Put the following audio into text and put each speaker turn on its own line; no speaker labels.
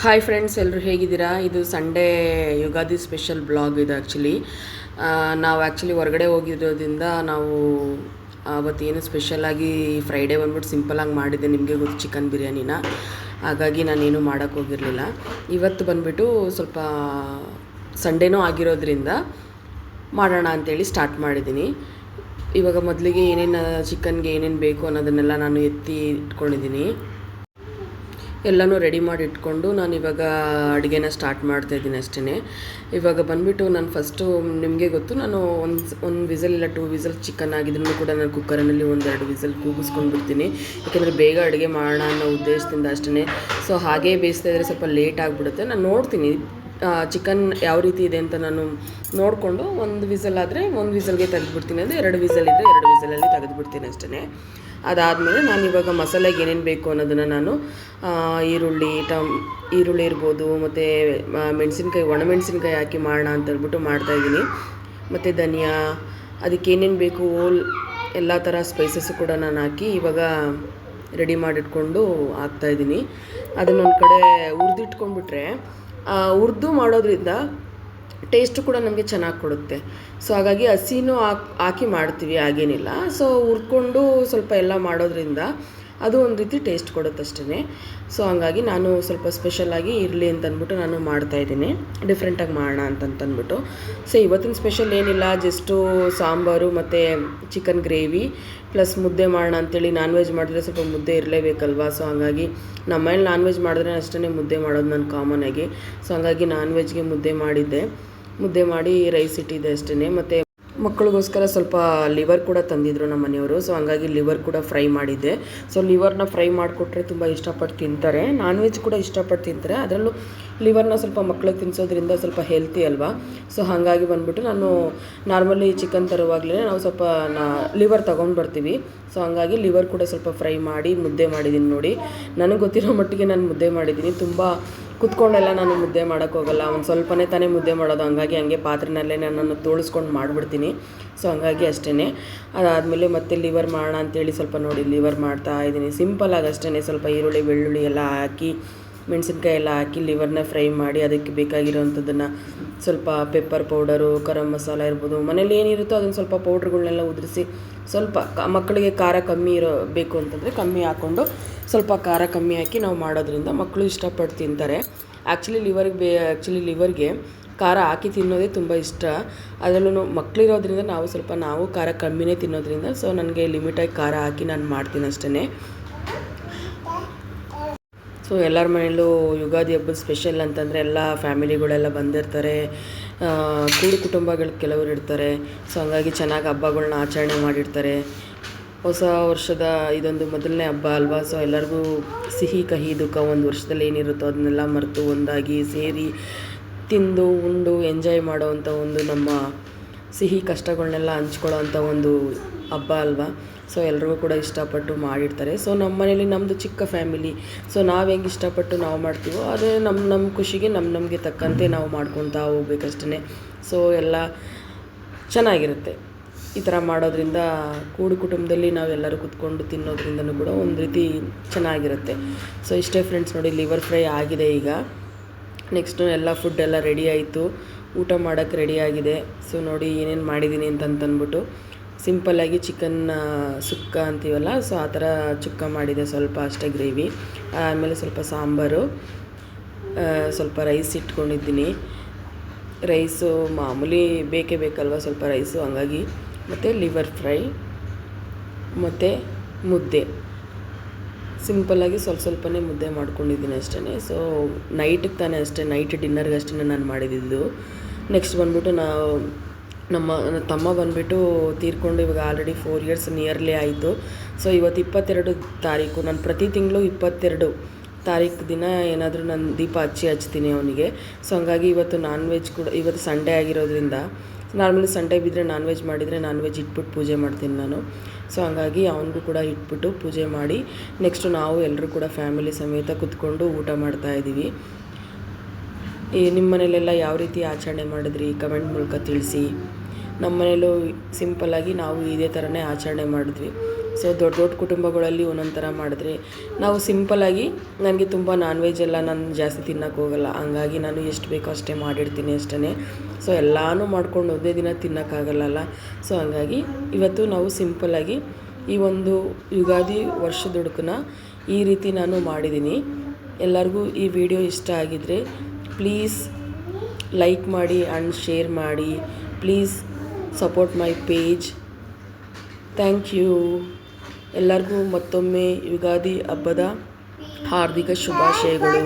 Hi friends, ಎಲ್ಲರೂ ಹೇಗಿದ್ದೀರಾ? ಇದು ಸಂಡೇ ಯುಗಾದಿ ಸ್ಪೆಷಲ್ ಬ್ಲಾಗ್ ಇದು ಆ್ಯಕ್ಚುಲಿ. ನಾವು ಆ್ಯಕ್ಚುಲಿ ಹೊರಗಡೆ ಹೋಗಿರೋದ್ರಿಂದ ನಾವು ಅವತ್ತೇನು ಸ್ಪೆಷಲಾಗಿ ಫ್ರೈಡೇ ಬಂದ್ಬಿಟ್ಟು ಸಿಂಪಲಾಗಿ ಮಾಡಿದ್ದೆ. ನಿಮಗೆ ಗೊತ್ತು, ಚಿಕನ್ ಬಿರಿಯಾನಿನ. ಹಾಗಾಗಿ ನಾನೇನು ಮಾಡೋಕ್ಕೆ ಹೋಗಿರಲಿಲ್ಲ. ಇವತ್ತು ಬಂದುಬಿಟ್ಟು ಸ್ವಲ್ಪ ಸಂಡೇನೂ ಆಗಿರೋದ್ರಿಂದ ಮಾಡೋಣ ಅಂಥೇಳಿ ಸ್ಟಾರ್ಟ್ ಮಾಡಿದ್ದೀನಿ. ಇವಾಗ ಮೊದಲಿಗೆ ಏನೇನು ಚಿಕನ್ಗೆ ಏನೇನು ಬೇಕು ಅನ್ನೋದನ್ನೆಲ್ಲ ನಾನು ಎತ್ತಿ ಇಟ್ಕೊಂಡಿದ್ದೀನಿ. ಎಲ್ಲನೂ ರೆಡಿ ಮಾಡಿ ಇಟ್ಕೊಂಡು ನಾನು ಇವಾಗ ಅಡುಗೆನ ಸ್ಟಾರ್ಟ್ ಮಾಡ್ತಾಯಿದ್ದೀನಿ ಅಷ್ಟೇ. ಇವಾಗ ಬಂದುಬಿಟ್ಟು ನಾನು ಫಸ್ಟು, ನಿಮಗೆ ಗೊತ್ತು, ನಾನು ಒಂದು ವಿಸಲ್ ಇಲ್ಲ 2 ವಿಸಲ್ ಚಿಕನ್ ಆಗಿದ್ರೂ ಕೂಡ ನಾನು ಕುಕ್ಕರ್ನಲ್ಲಿ 1-2 ವಿಸಲ್ ಕೂಗಿಸ್ಕೊಂಡು ಬಿಡ್ತೀನಿ. ಯಾಕೆಂದರೆ ಬೇಗ ಅಡುಗೆ ಮಾಡೋಣ ಅನ್ನೋ ಉದ್ದೇಶದಿಂದ ಅಷ್ಟೇ. ಸೊ ಹಾಗೇ ಬೇಯಿಸ್ತಾ ಇದ್ದರೆ ಸ್ವಲ್ಪ ಲೇಟ್ ಆಗಿಬಿಡುತ್ತೆ. ನಾನು ನೋಡ್ತೀನಿ ಚಿಕನ್ ಯಾವ ರೀತಿ ಇದೆ ಅಂತ ನಾನು ನೋಡಿಕೊಂಡು 1 ವಿಸಲ್ ಆದರೆ 1 ವಿಸಲ್ಗೆ ತೆಗೆದುಬಿಡ್ತೀನಿ. ಅಂದರೆ 2 ವಿಸಲ್ ಇದ್ದರೆ 2 ವಿಸಲಲ್ಲಿ ತೆಗೆದುಬಿಡ್ತೀನಿ ಅಷ್ಟೇ. ಅದಾದಮೇಲೆ ನಾನು ಇವಾಗ ಮಸಾಲೆಗೆ ಏನೇನು ಬೇಕು ಅನ್ನೋದನ್ನು ನಾನು ಈರುಳ್ಳಿ ಇರ್ಬೋದು, ಮತ್ತು ಮೆಣಸಿನ್ಕಾಯಿ, ಒಣಮೆಣಸಿನ್ಕಾಯಿ ಹಾಕಿ ಮಾಡೋಣ ಅಂತ ಹೇಳ್ಬಿಟ್ಟು ಮಾಡ್ತಾಯಿದ್ದೀನಿ. ಮತ್ತು ಧನಿಯಾ, ಅದಕ್ಕೆ ಏನೇನು ಬೇಕು ಎಲ್ಲ ಥರ ಸ್ಪೈಸಸ್ಸು ಕೂಡ ನಾನು ಹಾಕಿ ಇವಾಗ ರೆಡಿ ಮಾಡಿಟ್ಕೊಂಡು ಹಾಕ್ತಾಯಿದ್ದೀನಿ. ಅದನ್ನೊಂದು ಕಡೆ ಹುರಿದಿಟ್ಕೊಂಡ್ಬಿಟ್ರೆ ಹುರಿದು ಮಾಡೋದ್ರಿಂದ ಟೇಸ್ಟು ಕೂಡ ನಮಗೆ ಚೆನ್ನಾಗಿ ಕೊಡುತ್ತೆ. ಸೊ ಹಾಗಾಗಿ ಹಸಿನೂ ಹಾಕಿ ಮಾಡ್ತೀವಿ, ಹಾಗೇನಿಲ್ಲ. ಸೊ ಹುರ್ಕೊಂಡು ಸ್ವಲ್ಪ ಎಲ್ಲ ಮಾಡೋದ್ರಿಂದ ಅದು ಒಂದು ರೀತಿ ಟೇಸ್ಟ್ ಕೊಡುತ್ತಷ್ಟೇ. ಸೊ ಹಂಗಾಗಿ ನಾನು ಸ್ವಲ್ಪ ಸ್ಪೆಷಲಾಗಿ ಇರಲಿ ಅಂತಂದ್ಬಿಟ್ಟು ನಾನು ಮಾಡ್ತಾಯಿದ್ದೀನಿ, ಡಿಫ್ರೆಂಟಾಗಿ ಮಾಡೋಣ ಅಂತಂದ್ಬಿಟ್ಟು. ಸೊ ಇವತ್ತಿನ ಸ್ಪೆಷಲ್ ಏನಿಲ್ಲ, ಜಸ್ಟು ಸಾಂಬಾರು ಮತ್ತು ಚಿಕನ್ ಗ್ರೇವಿ ಪ್ಲಸ್ ಮುದ್ದೆ ಮಾಡೋಣ ಅಂಥೇಳಿ. ನಾನ್ ವೆಜ್ ಮಾಡಿದ್ರೆ ಸ್ವಲ್ಪ ಮುದ್ದೆ ಇರಲೇಬೇಕಲ್ವ. ಸೊ ಹಾಗಾಗಿ ನಮ್ಮ ಮನೇಲಿ ನಾನ್ ವೆಜ್ ಮಾಡಿದ್ರೆ ಅಷ್ಟೇ ಮುದ್ದೆ ಮಾಡೋದು ನಾನು ಕಾಮನಾಗಿ. ಸೊ ಹಾಗಾಗಿ ನಾನ್ ವೆಜ್ಗೆ ಮುದ್ದೆ ಮಾಡಿ ರೈಸ್ ಇಟ್ಟಿದ್ದೆ ಅಷ್ಟೇ. ಮತ್ತು ಮಕ್ಕಳಿಗೋಸ್ಕರ ಸ್ವಲ್ಪ ಲಿವರ್ ಕೂಡ ತಂದಿದ್ರು ನಮ್ಮ ಮನೆಯವರು. ಸೊ ಹಂಗಾಗಿ ಲಿವರ್ ಕೂಡ ಫ್ರೈ ಮಾಡಿದ್ದೆ. ಸೊ ಲಿವರ್ನ ಫ್ರೈ ಮಾಡಿಕೊಟ್ರೆ ತುಂಬ ಇಷ್ಟಪಟ್ಟು ತಿಂತಾರೆ. ನಾನ್ ವೆಜ್ ಕೂಡ ಇಷ್ಟಪಟ್ಟು ತಿಂತಾರೆ. ಅದರಲ್ಲೂ ಲಿವರ್ನ ಸ್ವಲ್ಪ ಮಕ್ಕಳಿಗೆ ತಿನ್ನಿಸೋದ್ರಿಂದ ಸ್ವಲ್ಪ ಹೆಲ್ತಿ ಅಲ್ವಾ. ಸೊ ಹಾಗಾಗಿ ಬಂದ್ಬಿಟ್ಟು ನಾನು ನಾರ್ಮಲಿ ಚಿಕನ್ ತರುವಾಗಲೇ ನಾವು ಸ್ವಲ್ಪ ಲಿವರ್ ತೊಗೊಂಡು ಬರ್ತೀವಿ. ಸೊ ಹಂಗಾಗಿ ಲಿವರ್ ಕೂಡ ಸ್ವಲ್ಪ ಫ್ರೈ ಮಾಡಿ ಮುದ್ದೆ ಮಾಡಿದ್ದೀನಿ. ನೋಡಿ, ನನಗೆ ಗೊತ್ತಿರೋ ಮಟ್ಟಿಗೆ ನಾನು ಮುದ್ದೆ ಮಾಡಿದ್ದೀನಿ. ತುಂಬ ಕುತ್ಕೊಂಡೆಲ್ಲ ನಾನು ಮುದ್ದೆ ಮಾಡೋಕ್ಕೋಗಲ್ಲ, ಒಂದು ಸ್ವಲ್ಪನೇ ತಾನೇ ಮುದ್ದೆ ಮಾಡೋದು. ಹಂಗೆ ಪಾತ್ರೆನಲ್ಲೇ ನಾನು ತೋಳಿಸ್ಕೊಂಡು ಮಾಡಿಬಿಡ್ತೀನಿ. ಸೊ ಹಂಗಾಗಿ ಅಷ್ಟೇ. ಅದಾದಮೇಲೆ ಮತ್ತೆ ಲಿವರ್ ಮಾಡೋಣ ಅಂಥೇಳಿ ಸ್ವಲ್ಪ ನೋಡಿ ಲಿವರ್ ಮಾಡ್ತಾಯಿದ್ದೀನಿ. ಸಿಂಪಲಾಗಿ ಅಷ್ಟೇ. ಸ್ವಲ್ಪ ಈರುಳ್ಳಿ, ಬೆಳ್ಳುಳ್ಳಿ ಎಲ್ಲ ಹಾಕಿ, ಮೆಣಸಿನ್ಕಾಯಿ ಎಲ್ಲ ಹಾಕಿ ಲಿವರ್ನ ಫ್ರೈ ಮಾಡಿ, ಅದಕ್ಕೆ ಬೇಕಾಗಿರೋವಂಥದ್ದನ್ನು ಸ್ವಲ್ಪ ಪೆಪ್ಪರ್ ಪೌಡರು, ಗರಂ ಮಸಾಲ ಇರ್ಬೋದು, ಮನೇಲಿ ಏನಿರುತ್ತೋ ಅದನ್ನು ಸ್ವಲ್ಪ ಪೌಡ್ರ್ಗಳನ್ನೆಲ್ಲ ಉದುರಿಸಿ, ಸ್ವಲ್ಪ ಮಕ್ಕಳಿಗೆ ಖಾರ ಕಮ್ಮಿ ಬೇಕು ಅಂತಂದರೆ ಕಮ್ಮಿ ಹಾಕ್ಕೊಂಡು ಸ್ವಲ್ಪ ಖಾರ ಕಮ್ಮಿ ಹಾಕಿ ನಾವು ಮಾಡೋದ್ರಿಂದ ಮಕ್ಕಳು ಇಷ್ಟಪಟ್ಟು ತಿಂತಾರೆ. ಆ್ಯಕ್ಚುಲಿ ಲಿವರ್ಗೆ ಖಾರ ಹಾಕಿ ತಿನ್ನೋದೇ ತುಂಬ ಇಷ್ಟ. ಅದರಲ್ಲೂ ಮಕ್ಕಳಿರೋದ್ರಿಂದ ನಾವು ಖಾರ ಕಮ್ಮಿನೇ ತಿನ್ನೋದ್ರಿಂದ ಸೊ ನನಗೆ ಲಿಮಿಟಾಗಿ ಖಾರ ಹಾಕಿ ನಾನು ಮಾಡ್ತೀನಿ ಅಷ್ಟೇ. ಸೊ ಎಲ್ಲರ ಮನೆಯಲ್ಲೂ ಯುಗಾದಿ ಹಬ್ಬದ ಸ್ಪೆಷಲ್ ಅಂತಂದರೆ ಎಲ್ಲ ಫ್ಯಾಮಿಲಿಗಳೆಲ್ಲ ಬಂದಿರ್ತಾರೆ, ಕೂಡು ಕುಟುಂಬಗಳು ಕೆಲವರು ಇರ್ತಾರೆ. ಸೊ ಹಂಗಾಗಿ ಚೆನ್ನಾಗಿ ಹಬ್ಬಗಳ್ನ ಆಚರಣೆ ಮಾಡಿರ್ತಾರೆ. ಹೊಸ ವರ್ಷದ ಇದೊಂದು ಮೊದಲನೇ ಹಬ್ಬ ಅಲ್ವಾ. ಸೊ ಎಲ್ಲರಿಗೂ ಸಿಹಿ ಕಹಿ ದುಃಖ ಒಂದು ವರ್ಷದಲ್ಲಿ ಏನಿರುತ್ತೋ ಅದನ್ನೆಲ್ಲ ಮರೆತು ಒಂದಾಗಿ ಸೇರಿ ತಿಂದು ಉಂಡು ಎಂಜಾಯ್ ಮಾಡೋವಂಥ ಒಂದು ನಮ್ಮ ಸಿಹಿ ಕಷ್ಟಗಳನ್ನೆಲ್ಲ ಹಂಚ್ಕೊಳ್ಳೋ ಅಂಥ ಒಂದು ಹಬ್ಬ ಅಲ್ವಾ. ಸೊ ಎಲ್ರಿಗೂ ಕೂಡ ಇಷ್ಟಪಟ್ಟು ಮಾಡಿರ್ತಾರೆ. ಸೊ ನಮ್ಮ ಮನೇಲಿ ನಮ್ಮದು ಚಿಕ್ಕ ಫ್ಯಾಮಿಲಿ. ಸೊ ನಾವು ಹೆಂಗೆ ಇಷ್ಟಪಟ್ಟು ನಾವು ಮಾಡ್ತೀವೋ ಅದೇ ನಮ್ಮ ಖುಷಿಗೆ ನಮಗೆ ತಕ್ಕಂತೆ ನಾವು ಮಾಡ್ಕೊತಾ ಹೋಗ್ಬೇಕಷ್ಟೇ. ಸೊ ಎಲ್ಲ ಚೆನ್ನಾಗಿರುತ್ತೆ ಈ ಥರ ಮಾಡೋದ್ರಿಂದ. ಕೂಡು ಕುಟುಂಬದಲ್ಲಿ ನಾವೆಲ್ಲರೂ ಕೂತ್ಕೊಂಡು ತಿನ್ನೋದ್ರಿಂದನೂ ಕೂಡ ಒಂದು ರೀತಿ ಚೆನ್ನಾಗಿರುತ್ತೆ. ಸೊ ಇಷ್ಟೇ ಫ್ರೆಂಡ್ಸ್, ನೋಡಿ ಲಿವರ್ ಫ್ರೈ ಆಗಿದೆ. ಈಗ ನೆಕ್ಸ್ಟು ಎಲ್ಲ ಫುಡ್ ಎಲ್ಲ ರೆಡಿ ಆಯಿತು, ಊಟ ಮಾಡೋಕ್ಕೆ ರೆಡಿ ಆಗಿದೆ. ಸೊ ನೋಡಿ ಏನೇನು ಮಾಡಿದ್ದೀನಿ ಅಂತಂದ್ಬಿಟ್ಟು ಸಿಂಪಲ್ಲಾಗಿ ಚಿಕನ್ ಸುಕ್ಕ ಅಂತೀವಲ್ಲ, ಸೊ ಆ ಥರ ಚುಕ್ಕ ಮಾಡಿದೆ, ಸ್ವಲ್ಪ ಅಷ್ಟೇ ಗ್ರೇವಿ. ಆಮೇಲೆ ಸ್ವಲ್ಪ ಸಾಂಬಾರು, ಸ್ವಲ್ಪ ರೈಸ್ ಇಟ್ಕೊಂಡಿದ್ದೀನಿ. ರೈಸು ಮಾಮೂಲಿ ಬೇಕಲ್ವ ಸ್ವಲ್ಪ ರೈಸು, ಹಂಗಾಗಿ. ಮತ್ತು ಲಿವರ್ ಫ್ರೈ ಮತ್ತು ಮುದ್ದೆ ಸಿಂಪಲ್ಲಾಗಿ ಸ್ವಲ್ಪನೇ ಮುದ್ದೆ ಮಾಡ್ಕೊಂಡಿದ್ದೀನಿ ಅಷ್ಟೇ. ಸೊ ನೈಟಿಗೆ ತಾನೇ ಅಷ್ಟೇ, ನೈಟ್ ಡಿನ್ನರ್ಗೆ ಅಷ್ಟೇ ನಾನು ಮಾಡಿದ್ದು. ನೆಕ್ಸ್ಟ್ ಬಂದ್ಬಿಟ್ಟು ನಮ್ಮ ತಮ್ಮ ಬಂದುಬಿಟ್ಟು ತೀರ್ಕೊಂಡು ಇವಾಗ ಆಲ್ರೆಡಿ 4 ಇಯರ್ಸ್ ನಿಯರ್ಲಿ ಆಯಿತು. ಸೊ ಇವತ್ತು 22 ತಾರೀಕು. ನಾನು ಪ್ರತಿ ತಿಂಗಳು 22 ತಾರೀಕು ದಿನ ಏನಾದರೂ ನಾನು ದೀಪ ಹಚ್ತೀನಿ ಅವನಿಗೆ. ಸೊ ಹಂಗಾಗಿ ಇವತ್ತು ನಾನ್ ವೆಜ್ ಕೂಡ, ಇವತ್ತು ಸಂಡೇ ಆಗಿರೋದ್ರಿಂದ, ನಾರ್ಮಲಿ ಸಂಡೇ ಬಿದ್ದರೆ ನಾನ್ ವೆಜ್ ಮಾಡಿದರೆ ನಾನ್ ವೆಜ್ ಇಟ್ಬಿಟ್ಟು ಪೂಜೆ ಮಾಡ್ತೀನಿ ನಾನು. ಸೊ ಹಂಗಾಗಿ ಅವನಿಗೂ ಕೂಡ ಇಟ್ಬಿಟ್ಟು ಪೂಜೆ ಮಾಡಿ ನೆಕ್ಸ್ಟು ನಾವು ಎಲ್ಲರೂ ಕೂಡ ಫ್ಯಾಮಿಲಿ ಸಮೇತ ಕೂತ್ಕೊಂಡು ಊಟ ಮಾಡ್ತಾಯಿದ್ದೀವಿ. ನಿಮ್ಮ ಮನೇಲೆಲ್ಲ ಯಾವ ರೀತಿ ಆಚರಣೆ ಮಾಡಿದ್ರಿ ಕಮೆಂಟ್ ಮೂಲಕ ತಿಳಿಸಿ. ನಮ್ಮ ಮನೇಲೂ ಸಿಂಪಲ್ಲಾಗಿ ನಾವು ಇದೇ ಥರನೇ ಆಚರಣೆ ಮಾಡಿದ್ವಿ. ಸೊ ದೊಡ್ಡ ದೊಡ್ಡ ಕುಟುಂಬಗಳಲ್ಲಿ ಒಂದೊಂದು ಥರ ಮಾಡಿದ್ರೆ, ನಾವು ಸಿಂಪಲ್ಲಾಗಿ ನನಗೆ ತುಂಬ ನಾನ್ ವೆಜ್ ಎಲ್ಲ ನಾನು ಜಾಸ್ತಿ ತಿನ್ನೋಕ್ಕೆ ಹೋಗಲ್ಲ, ಹಂಗಾಗಿ ನಾನು ಎಷ್ಟು ಬೇಕೋ ಅಷ್ಟೇ ಮಾಡಿರ್ತೀನಿ ಅಷ್ಟೇ. ಸೊ ಎಲ್ಲನೂ ಮಾಡ್ಕೊಂಡು ಒಂದೇ ದಿನ ತಿನ್ನೋಕ್ಕಾಗಲ್ಲ. ಸೊ ಹಂಗಾಗಿ ಇವತ್ತು ನಾವು ಸಿಂಪಲ್ಲಾಗಿ ಈ ಒಂದು ಯುಗಾದಿ ವರ್ಷದುಡುಕನ್ನ ಈ ರೀತಿ ನಾನು ಮಾಡಿದ್ದೀನಿ. ಎಲ್ಲರಿಗೂ ಈ ವಿಡಿಯೋ ಇಷ್ಟ ಆಗಿದ್ದರೆ ಪ್ಲೀಸ್ ಲೈಕ್ ಮಾಡಿ ಆ್ಯಂಡ್ ಶೇರ್ ಮಾಡಿ. Please support my page. Thank you. ಎಲ್ಲರಿಗೂ ಮತ್ತೊಮ್ಮೆ ಯುಗಾದಿ ಹಬ್ಬದ ಹಾರ್ದಿಕ ಶುಭಾಶಯಗಳು.